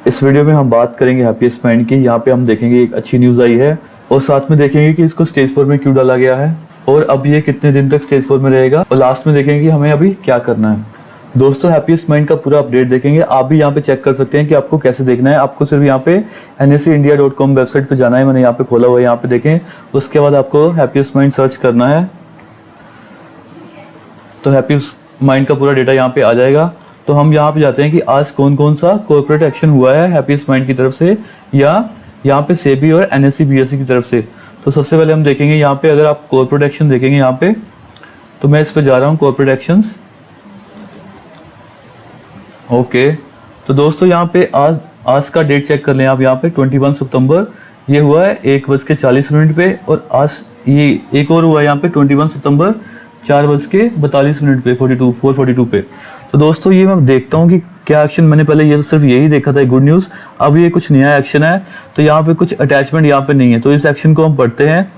इस वीडियो में हम बात करेंगे हैप्पीएस्ट माइंड की। यहाँ पे हम देखेंगे एक अच्छी न्यूज़ आई है और साथ में देखेंगे कि इसको स्टेज 4 में क्यों डाला गया है और अब ये कितने दिन तक स्टेज 4 में रहेगा और लास्ट में देखेंगे कि हमें अभी क्या करना है। दोस्तों हैप्पीएस्ट माइंड का पूरा अपडेट देखेंगे। आप भी यहाँ पे चेक कर सकते हैं कि आपको कैसे देखना है। आपको सिर्फ यहाँ पे NSEindia.com वेबसाइट पे जाना है। मैंने यहाँ पे खोला हुआ है, यहाँ पे देखें। उसके बाद आपको हैप्पीएस्ट माइंड सर्च करना है तो हैप्पीएस्ट माइंड का पूरा डेटा यहाँ पे आ जाएगा। तो हम यहाँ पे जाते हैं कि आज कौन कौन सा कॉर्पोरेट एक्शन हुआ है हैप्पीएस्ट माइंड की तरफ से या यहाँ पे सेबी और NSE BSE की तरफ से। तो सबसे पहले हम देखेंगे यहाँ पे, अगर आप कॉर्पोरेट एक्शन देखेंगे यहाँ पे, तो मैं इस पे जा रहा हूँ कॉर्पोरेट एक्शंस। ओके, तो दोस्तों यहाँ पे आज का डेट चेक कर लें आप। यहाँ पे 21 सितंबर ये हुआ है 1:40 पे और आज ये एक और हुआ है यहाँ पे 21 सितंबर 4:42 पे 442 पे। तो दोस्तों ये मैं देखता हूँ कि क्या एक्शन, मैंने पहले ये सिर्फ यही देखा था गुड न्यूज़, अब ये कुछ नया एक्शन है। तो यहाँ पे कुछ अटैचमेंट यहाँ पे नहीं है, तो इस एक्शन को हम पढ़ते हैं।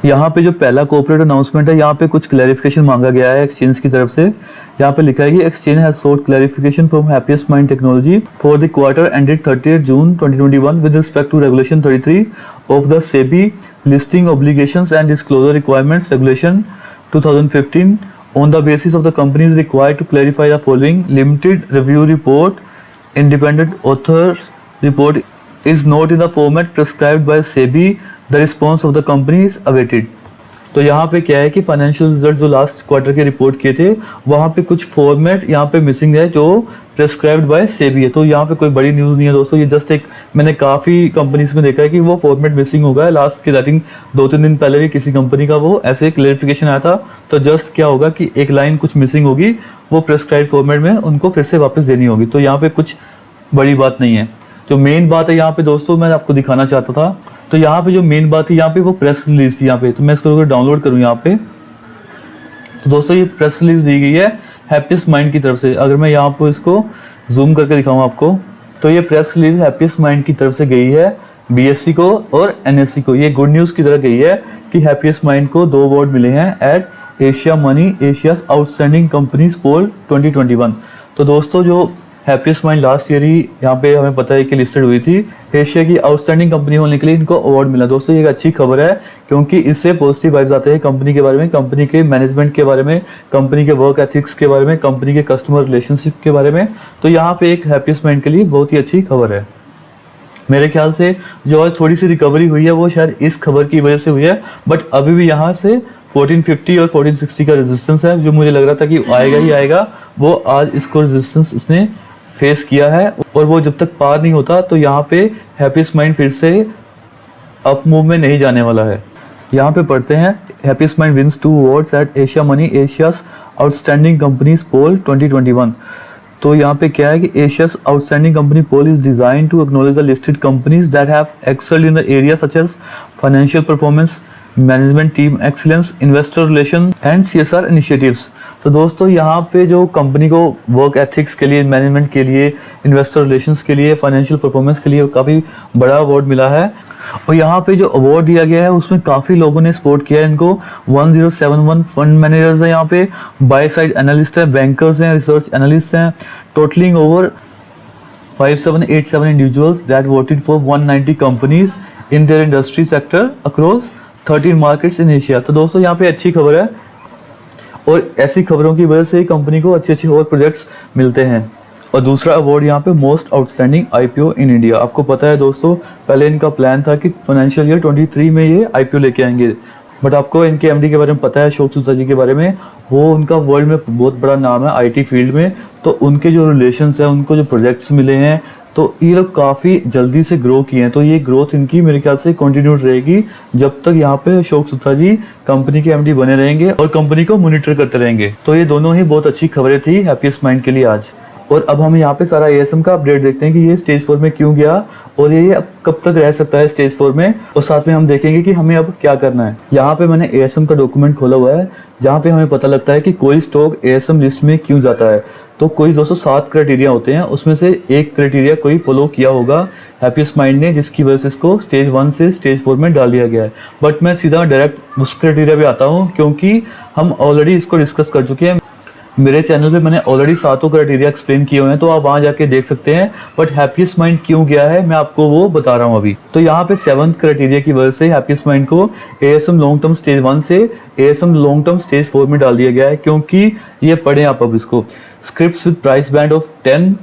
यहाँ पे जो पहला कॉर्पोरेट अनाउंसमेंट है, यहाँ पे कुछ क्लैरिफिकेशन मांगा गया है एक्सचेंज की तरफ से। यहाँ पे लिखा है कि exchange has sought clarification from happiest mind technology for the quarter ended 30th June 2021 with respect to Regulation 33 of the SEBI listing obligations and disclosure requirements Regulation 2015 on the basis of the company is required to clarify the following. Limited review report, independent authors report is not in the format prescribed by SEBI. The response of the company is awaited. तो यहाँ पे क्या है कि financial result जो last quarter के report किए थे, वहाँ पे कुछ फॉर्मेट यहाँ पे मिसिंग है जो प्रेस्क्राइब्ड बाय सेबी है। तो यहाँ पे कोई बड़ी न्यूज़ नहीं है दोस्तों, ये जस्ट एक, मैंने काफ़ी कंपनीज में देखा है कि वो फॉर्मेट मिसिंग होगा। लास्ट के आई थिंक 2-3 दिन पहले भी किसी कंपनी का वो ऐसे क्लेरिफिकेशन आया था। तो जस्ट क्या होगा कि एक लाइन कुछ मिसिंग होगी, वो प्रेस्क्राइब फॉर्मेट में उनको फिर से वापस देनी होगी। तो यहाँ पे कुछ बड़ी बात नहीं है। जो मेन बात है यहाँ पे दोस्तों, मैं आपको दिखाना चाहता था, तो यहाँ पे जो मेन बात है यहाँ पे वो प्रेस रिलीज थी यहाँ पे। तो मैं इसको अगर डाउनलोड करूँ यहाँ पे, तो दोस्तों ये प्रेस रिलीज दी गई है हैप्पीएस्ट माइंड की तरफ से। अगर मैं यहाँ पे इसको जूम करके दिखाऊँ आपको, तो ये प्रेस रिलीज हैप्पीएस्ट माइंड की तरफ से गई है BSE को और NSE को। ये गुड न्यूज़ की तरह गई है कि हैप्पीएस्ट माइंड को 2 अवार्ड मिले हैं at Asia Money Asia's outstanding companies poll 2021। तो दोस्तों जो हैप्पीएस्ट माइंड लास्ट ईयर ही यहाँ पे हमें पता है कि लिस्टेड हुई थी, एशिया की आउटस्टैंडिंग कंपनी होने के लिए इनको अवार्ड मिला। दोस्तों ये एक अच्छी खबर है क्योंकि इससे पॉजिटिव वाइब्स आते हैं कंपनी के बारे में, कंपनी के मैनेजमेंट के बारे में, कंपनी के वर्क एथिक्स के बारे में, कंपनी के कस्टमर रिलेशनशिप के बारे में। तो यहाँ पे एक हैप्पीएस्ट माइंड के लिए बहुत ही अच्छी खबर है। मेरे ख्याल से जो आज थोड़ी सी रिकवरी हुई है वो शायद इस खबर की वजह से हुई है, बट अभी भी यहाँ से 1450 और 1460 का रेजिस्टेंस है, जो मुझे लग रहा था कि आएगा ही आएगा, वो आज इसको रेजिस्टेंस इसने फेस किया है। और वो जब तक पार नहीं होता तो यहाँ पे हैप्पीएस्ट माइंड फिर से अप मूव में नहीं जाने वाला है। यहाँ पे पढ़ते हैं, Happiest Mind wins 2 awards at Asia Money Asia's outstanding companies poll 2021। तो यहाँ पे क्या है कि Asia's outstanding company poll is design to acknowledge the listed companies that have excelled in the area such as financial performance, management team excellence, investor relation and CSR initiatives. तो दोस्तों यहाँ पे जो कंपनी को वर्क एथिक्स के लिए, management के लिए, इन्वेस्टर रिलेशंस के लिए, फाइनेंशियल परफॉर्मेंस के लिए काफ़ी बड़ा अवार्ड मिला है। और यहाँ पे जो अवार्ड दिया गया है उसमें काफ़ी लोगों ने सपोर्ट किया है इनको। 1071 फंड मैनेजर्स हैं यहाँ पे, बाय साइड एनालिस्ट हैं, बैंकर्स हैं, रिसर्च एनालिस्ट हैं, totalling over 5787 individuals that voted for 190 companies in their industry sector across 13 markets in Asia. तो दोस्तों यहाँ पे अच्छी खबर है और ऐसी खबरों की वजह से कंपनी को अच्छे अच्छे और प्रोजेक्ट्स मिलते हैं। और दूसरा अवार्ड यहाँ पे most outstanding IPO in India. आपको पता है दोस्तों, पहले इनका प्लान था कि फाइनेंशियल ईयर 23 में ये IPO लेके आएंगे, बट आपको इनके MD के बारे में पता है, अशोक सुत्ता जी के बारे में, वो उनका वर्ल्ड में बहुत बड़ा नाम है IT फील्ड में। तो उनके जो रिलेशंस हैं, उनको जो प्रोजेक्ट्स मिले हैं, तो ये लोग काफ़ी जल्दी से ग्रो किए हैं। तो ये ग्रोथ इनकी मेरे ख्याल से कंटिन्यू रहेगी जब तक यहाँ पे अशोक सुत्ता जी कंपनी के MD बने रहेंगे और कंपनी को मॉनिटर करते रहेंगे। तो ये दोनों ही बहुत अच्छी खबरें थी हैप्पीएस्ट माइंड के लिए आज। और अब हम यहाँ पे सारा ASM का अपडेट देखते हैं कि ये स्टेज 4 में क्यों गया और ये अब कब तक रह सकता है स्टेज 4 में, और साथ में हम देखेंगे कि हमें अब क्या करना है। यहाँ पे मैंने ASM का डॉक्यूमेंट खोला हुआ है जहाँ पे हमें पता लगता है कि कोई स्टॉक ASM लिस्ट में क्यों जाता है। तो कोई 207 क्राइटेरिया होते हैं, उसमें से एक क्राइटेरिया कोई फॉलो किया होगा हैप्पीएस्ट माइंड ने, जिसकी वजह से इसको स्टेज 1 से स्टेज 4 में डाल दिया गया है। बट मैं सीधा डायरेक्ट उस क्राइटेरिया पे आता हूँ क्योंकि हम ऑलरेडी इसको डिस्कस कर चुके हैं। मेरे चैनल पे मैंने ऑलरेडी 7 क्राइटेरिया एक्सप्लेन किए हुए हैं, तो आप वहां जाके देख सकते हैं। बट हैप्पीएस्ट माइंड क्यों गया है मैं आपको वो बता रहा हूँ अभी। तो यहाँ पे 7th क्राइटेरिया की वजह से हैप्पीएस्ट माइंड को एएसएम लॉन्ग टर्म स्टेज 1 से एएसएम लॉन्ग टर्म स्टेज 4 में डाल दिया गया है, क्योंकि ये पढ़े आप अब इसको, scripts with price band of 10,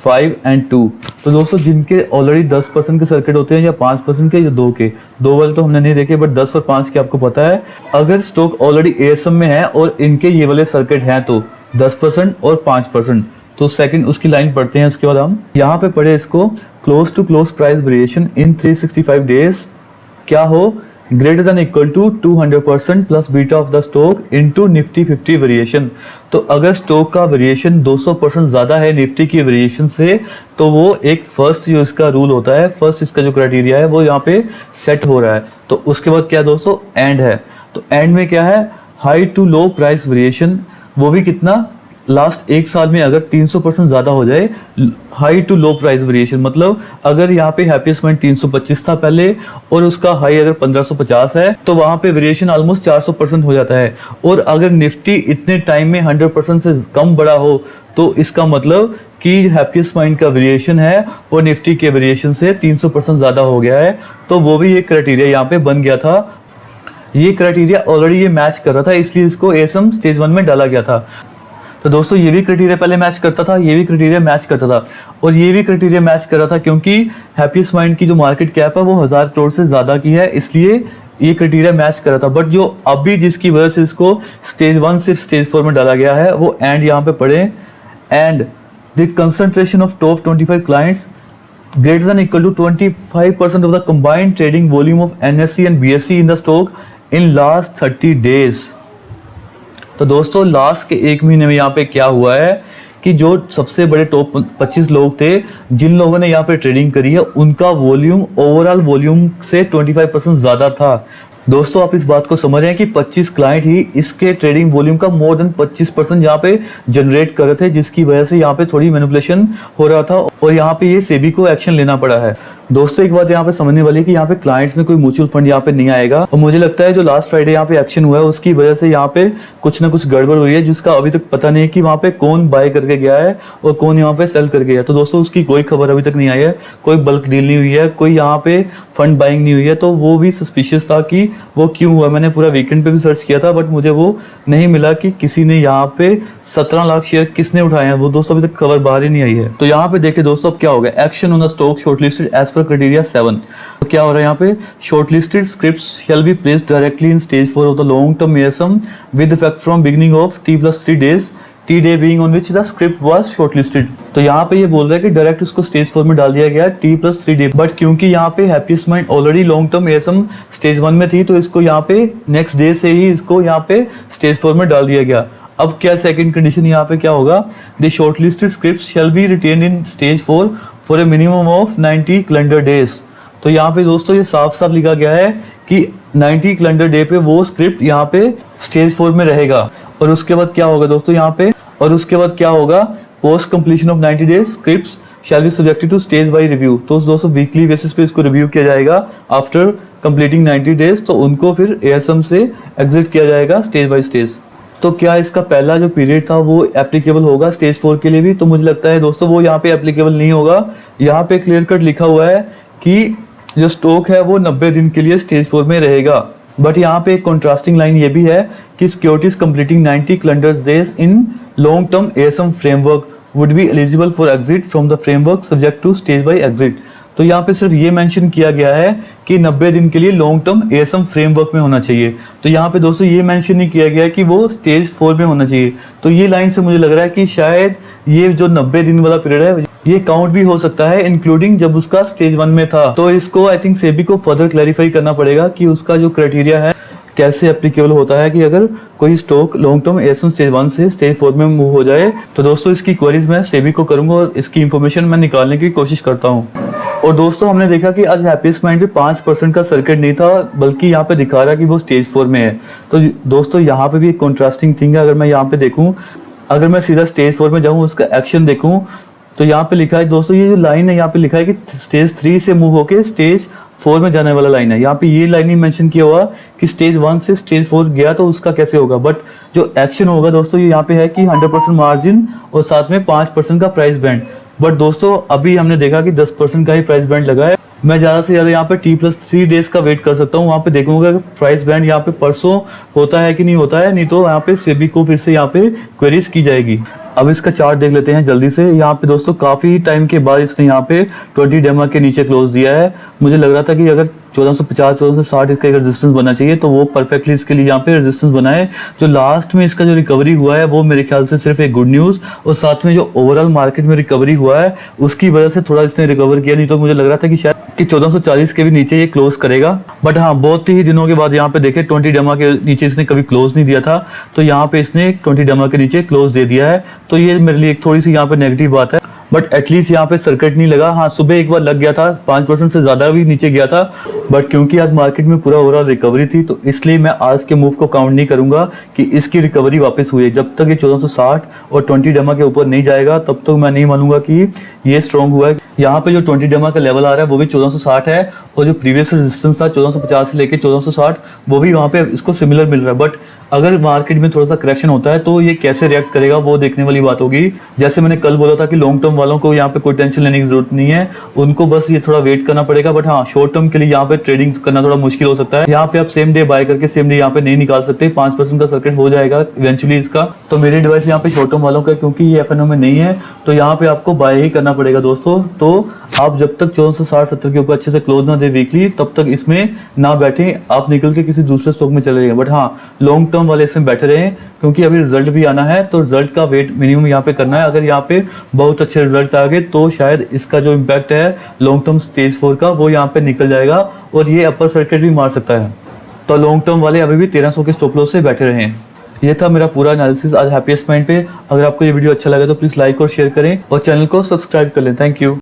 5 and 2। तो दोस्तों जिनके ऑलरेडी 10% के सर्किट होते हैं या 5% के या 2 के, 2 वाले तो हमने नहीं देखे, बट 10 और 5 के आपको पता है। अगर स्टॉक ऑलरेडी एएसएम में है और इनके ये वाले सर्किट हैं तो 10% और 5%, तो सेकंड उसकी लाइन पढ़ते हैं। उसके बाद हम यहाँ पे पढ़े इसको, close to close price variation in 365 days क्या हो, greater than equal to 200% plus beta of the stock into Nifty 50 variation. तो अगर स्टॉक का वेरिएशन 200% ज्यादा है निफ्टी की वेरिएशन से, तो वो एक फर्स्ट जो इसका रूल होता है, फर्स्ट इसका जो क्राइटेरिया है वो यहाँ पे सेट हो रहा है। तो उसके बाद क्या दोस्तों, एंड है। तो एंड में क्या है, high to low price variation, वो भी कितना, लास्ट एक साल में अगर 300% ज्यादा हो जाए। High to low price variation मतलब अगर यहाँ पे हैप्पीएस्ट माइंड 325 था पहले और उसका हाई अगर 1550 है, तो वहां पे वेरिएशन ऑलमोस्ट 400% हो जाता है। और अगर निफ्टी इतने टाइम में 100% से कम बड़ा हो, तो इसका मतलब कि हैप्पीएस्ट माइंड का वेरिएशन है वो निफ्टी के वेरिएशन से 300% ज्यादा हो गया है। तो वो भी एक क्राइटेरिया यहाँ पे बन गया था। ये क्राइटेरिया ऑलरेडी ये मैच कर रहा था, इसलिए इसको एएसएम स्टेज 1 में डाला गया था। तो दोस्तों ये भी क्राइटेरिया पहले मैच करता था, ये भी क्राइटेरिया मैच करता था, और ये भी क्राइटेरिया मैच कर रहा था क्योंकि हैप्पीएस्ट माइंड की जो मार्केट कैप है वो 1000 करोड़ से ज्यादा की है, इसलिए ये क्राइटेरिया मैच कर रहा था। बट जो अभी जिसकी वजह से इसको स्टेज 1 से स्टेज 4 में डाला गया है वो एंड यहाँ पे पढ़े, and the concentration of top 25 clients greater than equal to 25% of the combined trading volume of NSE and BSE in the stock in last 30 days। तो दोस्तों लास्ट के एक महीने में यहाँ पे क्या हुआ है कि जो सबसे बड़े टॉप 25 लोग थे जिन लोगों ने यहाँ पे ट्रेडिंग करी है, उनका वॉल्यूम ओवरऑल वॉल्यूम से 25% ज्यादा था। दोस्तों आप इस बात को समझ रहे हैं कि 25 क्लाइंट ही इसके ट्रेडिंग वॉल्यूम का मोर देन 25% यहाँ पे जनरेट कर रहे थे, जिसकी वजह से यहाँ पे थोड़ी मैनिपुलेशन हो रहा था और यहाँ पे ये सेबी को एक्शन लेना पड़ा है। दोस्तों एक बात यहाँ पे समझने वाली है कि यहाँ पे क्लाइंट्स में कोई म्यूचुअल फंड यहाँ पे नहीं आएगा, और मुझे लगता है जो लास्ट फ्राइडे यहाँ पे एक्शन हुआ है उसकी वजह से यहाँ पे कुछ ना कुछ गड़बड़ हुई है, जिसका अभी तक पता नहीं है कि वहाँ पे कौन बाय करके गया है और कौन यहाँ पे सेल करके गया है। तो दोस्तों उसकी कोई खबर अभी तक नहीं आई है, कोई बल्क डील नहीं हुई है, कोई यहाँ पे फंड बाइंग नहीं हुई है। तो वो भी सस्पिशियस था कि वो क्यों हुआ। मैंने पूरा वीकेंड पे भी सर्च किया था, बट मुझे वो नहीं मिला कि किसी ने यहाँ पे 17 लाख शेयर किसने उठाए हैं, वो दोस्तों अभी तक खबर बाहर ही नहीं आई है। तो यहाँ पे देखिए दोस्तों अब क्या होगा, action on the stock shortlisted as per criteria 7। तो क्या हो रहा है यहाँ पे, shortlisted scripts shall be placed directly in stage 4 of the long term ASM with effect from beginning of T+3 days, T day being on which the script was shortlisted। तो यहाँ पे ये बोल रहा है कि डायरेक्ट उसको स्टेज 4 में डाल दिया गया T+3 डे, बट क्योंकि यहाँ पे happiest mind already long term ASM stage 1 में थी, तो इसको यहाँ पे नेक्स्ट डे से ही इसको यहाँ पे स्टेज 4 में डाल दिया गया। अब क्या सेकंड कंडीशन यहाँ पे क्या होगा, the shortlisted scripts shall be retained in stage 4 for a minimum of 90 calendar days. तो यहाँ पे दोस्तों ये साफ साफ लिखा गया है कि 90 कैलेंडर डे पे वो स्क्रिप्ट यहाँ पे स्टेज 4 में रहेगा। और उसके बाद क्या होगा दोस्तों यहाँ पे, और उसके बाद क्या होगा, post completion of 90 days scripts shall be subjected to stage wise review. तो दोस्तों वीकली बेसिस पे इसको रिव्यू किया जाएगा आफ्टर कंप्लीटिंग 90 डेज, तो उनको फिर एएसएम से एग्जिट किया जाएगा स्टेज बाय स्टेज। तो क्या इसका पहला जो पीरियड था वो एप्लीकेबल होगा स्टेज 4 के लिए भी? तो मुझे लगता है दोस्तों वो यहाँ पे एप्लीकेबल नहीं होगा। यहाँ पे क्लियर कट लिखा हुआ है कि जो स्टॉक है वो 90 दिन के लिए स्टेज 4 में रहेगा। बट यहाँ पे एक कॉन्ट्रास्टिंग लाइन ये भी है कि securities completing 90 calendar days in long term ASM framework would be eligible for exit from the framework subject to stage by exit. तो यहाँ पे सिर्फ ये मेंशन किया गया है कि 90 दिन के लिए लॉन्ग टर्म एएसएम फ्रेमवर्क में होना चाहिए। तो यहाँ पे दोस्तों ये मेंशन नहीं किया गया है कि वो स्टेज 4 में होना चाहिए। तो ये लाइन से मुझे लग रहा है कि शायद ये जो 90 दिन वाला पीरियड है ये काउंट भी हो सकता है इंक्लूडिंग जब उसका स्टेज 1 में था। तो इसको आई थिंक सेबी को फर्दर क्लैरिफाई करना पड़ेगा कि उसका जो क्राइटेरिया है कैसे एप्लीकेबल होता है कि अगर कोई stock long term ASM stage 1 से स्टेज 4 में मूव हो जाए। तो दोस्तों इसकी क्वेरीज मैं सेबी को करूंगा और इसकी इंफॉर्मेशन मैं निकालने की कोशिश करता हूँ। और दोस्तों हमने देखा कि आज हैप्पीएस्ट माइंड पे 5% का सर्किट नहीं था, बल्कि यहाँ पे दिखा रहा है कि वो स्टेज 4 में है। तो दोस्तों यहाँ पे भी एक कॉन्ट्रास्टिंग थिंग है। अगर मैं यहाँ पे देखूँ, अगर मैं सीधा स्टेज 4 में जाऊँ उसका एक्शन देखूँ, तो यहाँ पे लिखा है दोस्तों, ये जो लाइन है यहाँ पे लिखा है कि स्टेज 3 से मूव होके स्टेज 4 में जाने वाला लाइन है। यहाँ पे ये लाइन ही मेंशन किया हुआ कि स्टेज 1 से स्टेज 4 गया तो उसका कैसे होगा, बट जो एक्शन होगा दोस्तों ये यहाँ पे है कि 100% मार्जिन और साथ में 5% का प्राइस बैंड। बट दोस्तों अभी हमने देखा कि 10% का ही प्राइस बैंड लगा है। मैं ज़्यादा से ज़्यादा यहाँ पे T+3 डेज का वेट कर सकता हूँ, वहाँ पे देखूंगा कि प्राइस बैंड यहाँ पे परसों होता है कि नहीं होता है, नहीं तो यहाँ पे सेबी को फिर से यहाँ पे क्वेरीज की जाएगी। अब इसका चार्ट देख लेते हैं जल्दी से। यहाँ पे दोस्तों काफी टाइम के बाद इसने यहाँ पे 20 डेमा के नीचे क्लोज दिया है। मुझे लग रहा था कि अगर 1450 1460 इसका रेजिस्टेंस बनना चाहिए तो वो परफेक्टली इसके लिए यहाँ पे रेजिस्टेंस बना है। जो लास्ट में इसका जो रिकवरी हुआ है वो मेरे ख्याल से सिर्फ एक गुड न्यूज, और साथ में जो ओवरऑल मार्केट में रिकवरी हुआ है उसकी वजह से थोड़ा इसने रिकवर किया, नहीं तो मुझे लग रहा था कि शायद कि 1440 के भी नीचे ये क्लोज करेगा। बट हाँ, बहुत ही दिनों के बाद यहाँ पे देखे 20 डेमा के नीचे इसने कभी क्लोज नहीं दिया था, तो यहाँ पे इसने 20 डेमा के नीचे क्लोज दे दिया है। तो ये मेरे लिए एक थोड़ी सी यहाँ पे नेगेटिव बात है, बट एटलीस्ट यहाँ पे सर्किट नहीं लगा। हाँ, सुबह एक बार लग गया था, 5% से ज्यादा भी नीचे गया था, बट क्योंकि आज मार्केट में पूरा ओवरऑल रिकवरी थी तो इसलिए मैं आज के मूव को काउंट नहीं करूंगा कि इसकी रिकवरी वापस हुई है। जब तक ये 1460 और 20 डेमा के ऊपर नहीं जाएगा तब तक मैं नहीं मानूंगा कि ये स्ट्रॉन्ग हुआ है। यहाँ पे जो 20 डेमा का लेवल आ रहा है वो भी 1460 है, और जो प्रीवियस रेजिस्टेंस था 1450 से लेके 1460 वो भी वहाँ पे इसको सिमिलर मिल रहा है। बट अगर मार्केट में थोड़ा सा करेक्शन होता है तो ये कैसे रिएक्ट करेगा वो देखने वाली बात होगी। जैसे मैंने कल बोला था कि लॉन्ग टर्म वालों को यहाँ पे कोई टेंशन लेने की जरूरत नहीं है, उनको बस ये थोड़ा वेट करना पड़ेगा। बट हाँ, शॉर्ट टर्म के लिए यहाँ पे ट्रेडिंग करना थोड़ा मुश्किल हो सकता है। यहाँ पे आप सेम डे बाय करके सेम डे यहाँ पे नहीं निकाल सकते, 5% का सर्किट हो जाएगा इवेंचुअली इसका। तो मेरी एडवाइस यहाँ पे शॉर्ट टर्म वालों का, क्योंकि ये एफएनओ में नहीं है तो यहाँ पे आपको बाय ही करना पड़ेगा दोस्तों। तो आप जब तक 1460-70 के ऊपर अच्छे से क्लोज ना दे वीकली तब तक इसमें ना बैठे, आप निकल के किसी दूसरे स्टॉक में चले जाएंगे। बट हाँ, लॉन्ग टर्म वाले इसमें बैठे रहे, क्योंकि अभी रिजल्ट भी आना है तो रिजल्ट का वेट मिनिमम यहाँ पे करना है। अगर यहाँ पे बहुत अच्छे रिजल्ट आ गए तो शायद इसका जो इम्पैक्ट है लॉन्ग टर्म स्टेज 4 का वो यहाँ पे निकल जाएगा और ये अपर सर्किट भी मार सकता है। तो लॉन्ग टर्म वाले अभी भी 1300 के स्टॉप लॉस से बैठे रहे। ये था मेरा पूरा एनालिसिस आज हैप्पीएस्ट माइंड पे। अगर आपको ये वीडियो अच्छा लगा तो प्लीज लाइक और शेयर करें और चैनल को सब्सक्राइब कर लें। Thank you.